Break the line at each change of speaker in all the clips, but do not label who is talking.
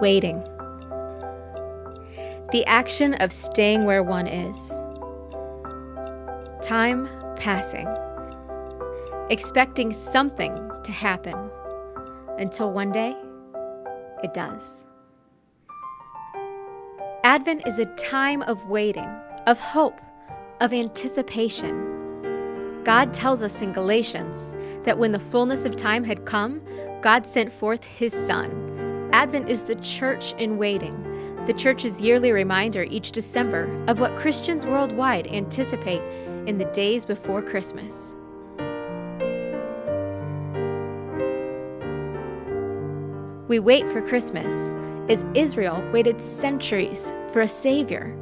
Waiting. The action of staying where one is. Time passing. Expecting something to happen until one day it does. Advent is a time of waiting, of hope, of anticipation. God tells us in Galatians that when the fullness of time had come, God sent forth His Son. Advent is the church in waiting, the church's yearly reminder each December of what Christians worldwide anticipate in the days before Christmas. We wait for Christmas as Israel waited centuries for a Savior,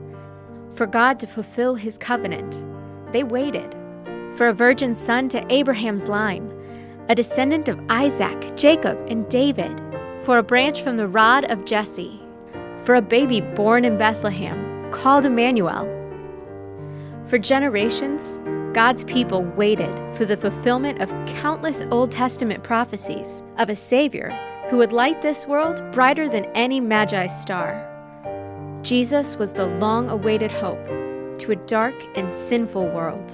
for God to fulfill His covenant. They waited for a virgin son to Abraham's line, a descendant of Isaac, Jacob, and David, for a branch from the rod of Jesse, for a baby born in Bethlehem, called Emmanuel. For generations, God's people waited for the fulfillment of countless Old Testament prophecies of a Savior who would light this world brighter than any Magi star. Jesus was the long-awaited hope to a dark and sinful world.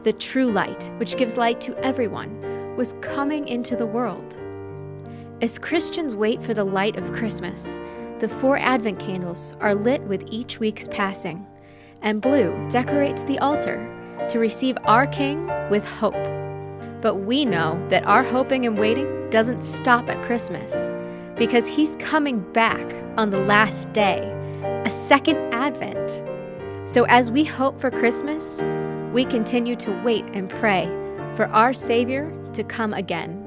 The true light, which gives light to everyone, was coming into the world. As Christians wait for the light of Christmas, the 4 Advent candles are lit with each week's passing, and blue decorates the altar to receive our King with hope. But we know that our hoping and waiting doesn't stop at Christmas, because He's coming back on the last day, a second Advent. So as we hope for Christmas, we continue to wait and pray for our Savior to come again.